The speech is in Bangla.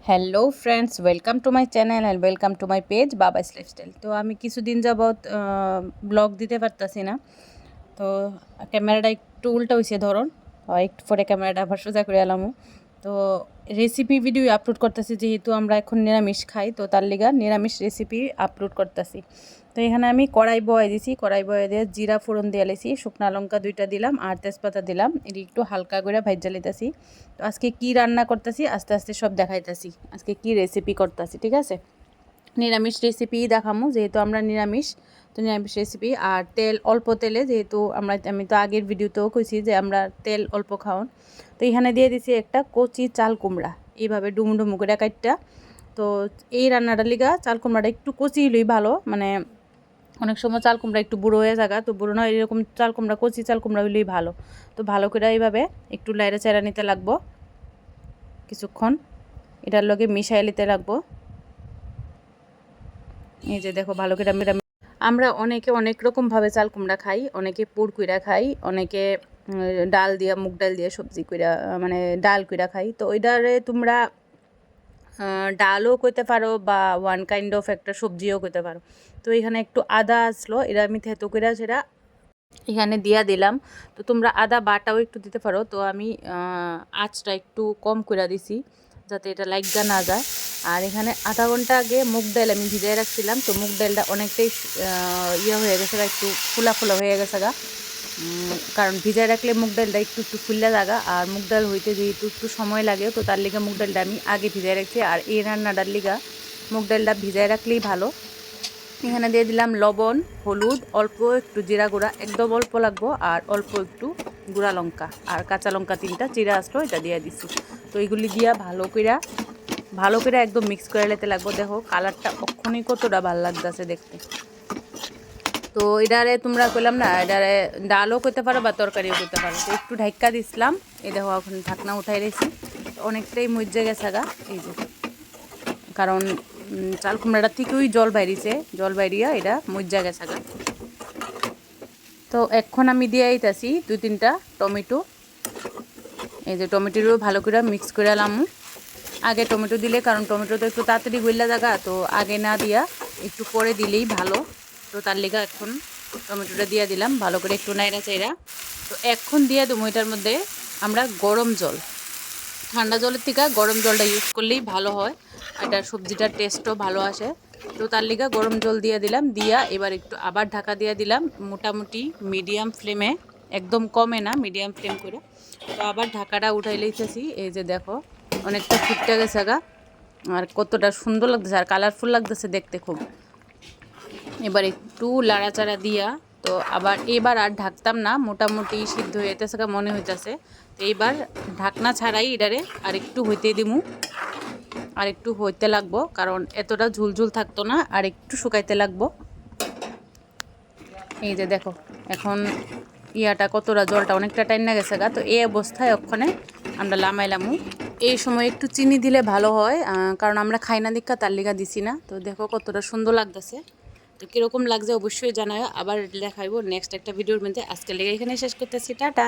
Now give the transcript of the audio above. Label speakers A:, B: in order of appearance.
A: Hello friends, welcome to my channel and welcome to my page Babai's lifestyle. তো আমি কিছুদিন যাবৎ ব্লগ দিতে পারতাছি না। তো ক্যামেরাটা একটু উল্টা হয়েছে ধরুন, একটু পরে ক্যামেরাটা আবার সোজা করে এলামও। তো রেসিপি ভিডিও আপলোড করতেছি, যেহেতু আমরা এখন নিরামিষ খাই, তো তার লিগা নিরামিষ রেসিপি আপলোড করতেছি। তো এখানে আমি কড়াই বয়ে দিছি, কড়াই বয়ে দিয়ে জিরা ফোড়ন দিয়ে লেছি, শুকনা লঙ্কা 2টা দিলাম আর তেজপাতা দিলাম, এটি একটু হালকা করে ভাইজা লিতেছি। তো আজকে কি রান্না করতেছি আস্তে আস্তে সব দেখাইতেছি, আজকে কি রেসিপি করতেছি, ঠিক আছে। নিরামিষ রেসিপি দেখামো, যেহেতু আমরা নিরামিষ, তো নিরামিষ রেসিপি। আর তেল অল্প তেলে, যেহেতু আমি তো আগের ভিডিওতেও কইছি যে আমরা তেল অল্প খাওয়ান। তো এখানে দিয়ে দিছি একটা কচি চাল কুমড়া, এইভাবে ডুমডুমু করে কাটটা। তো এই রান্নাটার লিগা চাল কুমড়াটা একটু কচি হলেই ভালো, মানে অনেক সময় চাল কুমড়া একটু বুড়ো হয়ে যাগা, তো বুড়ো নয়, এরকম চাল কুমড়া কচি চাল কুমড়া হলেই ভালো। তো ভালো করে এইভাবে একটু লাইড়া চাড়া নিতে লাগবো কিছুক্ষণ, এটার লগে মিশাই নিতে লাগবো। এই যে দেখো ভালো করে আমরা অনেকে অনেক রকমভাবে চাল কুমড়া খাই, অনেকে পুর কুইরা খাই, অনেকে ডাল দিয়া, মুগ ডাল দিয়ে সবজি কইরা, মানে ডাল কইরা খাই। তো ওইটারে তোমরা ডালও কইতে পারো বা ওয়ান কাইন্ড অফ একটা সবজিও কইতে পারো। তো এখানে একটু আদা আসলো, এরা আমি থেতো কইরা সেটা এখানে দিয়া দিলাম। তো তোমরা আদা বাটাও একটু দিতে পারো। তো আমি আঁচটা একটু কম করে দিছি, যাতে এটা লাইগা না যায়। আর এখানে আধা ঘন্টা আগে মুগ ডাল আমি ভিজাই রাখছিলাম, তো মুগ ডালটা অনেকটাই ইয়ে হয়ে গেছে, একটু ফুলা ফুলা হয়ে গেছে গা। কারণ ভিজাই রাখলে মুগ ডালটা একটু একটু ফুললে লাগা, আর মুগ ডাল হইতে যেহেতু একটু সময় লাগে, তো তার লিগা মুগ ডালটা আমি আগে ভিজাই রাখছি। আর এই রান্নাটার লিগা মুগ ডালটা ভিজাই রাখলেই ভালো। এখানে দিয়ে দিলাম লবণ, হলুদ, অল্প একটু জিরা গুঁড়া, একদম অল্প লাগবো, আর অল্প একটু গুঁড়া লঙ্কা, আর কাঁচা লঙ্কা 3টা চিরা আসলো, এটা দিয়ে দিছি। তো এইগুলি দিয়া ভালো করে একদম মিক্স করে নিতে লাগবো। দেখো কালারটা অক্ষণই কতটা ভালো লাগতেছে দেখতে। তো এটারে তোমরা কইলাম না, এটারে ডালও করতে পারো বা তরকারিও করতে পারো। তো একটু ঢাক্কা দিছিলাম, এই দেখো এখন ঢাকনা উঠাই রেছি, অনেকটাই মজ্জে গেছে গা। এই যে কারণ চাল কুমড়াটা থেকেই জল বাইরিছে, জল বাইরিয়া এটা মজ্জা গেছে গা। তো এখন আমি দিয়ে আইতাছি 2-3টা টমেটো। এই যে টমেটোরও ভালো করে মিক্স করে আলাম। আগে টমেটো দিলে, কারণ টমেটো তো একটু তাড়াতাড়ি গইলা জায়গা, তো আগে না দিয়া একটু পরে দিলেই ভালো। তো তার লেগে এখন টমেটোটা দিয়ে দিলাম, ভালো করে একটু নাইড়া চাইরা। তো এখন দিয়ে দেবো এটার মধ্যে আমরা গরম জল। ঠান্ডা জলের থেকে গরম জলটা ইউজ করলেই ভালো হয়, এটা সবজিটার টেস্টও ভালো আসে। তো তার লিগা গরম জল দিয়ে দিলাম, দিয়া এবার একটু আবার ঢাকা দিয়ে দিলাম, মোটামুটি মিডিয়াম ফ্লেমে, একদম কমে না, মিডিয়াম ফ্লেম করে। তো আবার ঢাকাটা উঠাই লইতেছি। এই যে দেখো অনেকটা ফুটতে গেছে গা, আর কতটা সুন্দর লাগতেছে আর কালারফুল লাগতেছে দেখতে খুব। এবার একটু লাড়াচাড়া দিয়া, তো আবার এবার আর ঢাকতাম না, মোটামুটি সিদ্ধ হয়ে যেতেছে মনে হইতেছে। তো এইবার ঢাকনা ছাড়াই এটারে আর একটু হইতে দিমু, আর একটু হইতে লাগবো, কারণ এতটা ঝুলঝুল থাকতো না, আর একটু শুকাইতে লাগবো। এই যে দেখো এখন ইয়াটা কতটা, জলটা অনেকটা টাইম না গেছে গা। তো এই অবস্থায় ওখানে আমরা লামাইলামু। এই সময় একটু চিনি দিলে ভালো হয়, কারণ আমরা খাই না দীক্ষা, তার লিগা দিছি না। তো দেখো কতটা সুন্দর লাগতেছে। তো কীরকম লাগছে অবশ্যই জানায়, আবার দেখাইবো নেক্সট একটা ভিডিওর মধ্যে। আজকের লেগে এখানে শেষ করতেছি, টাটা।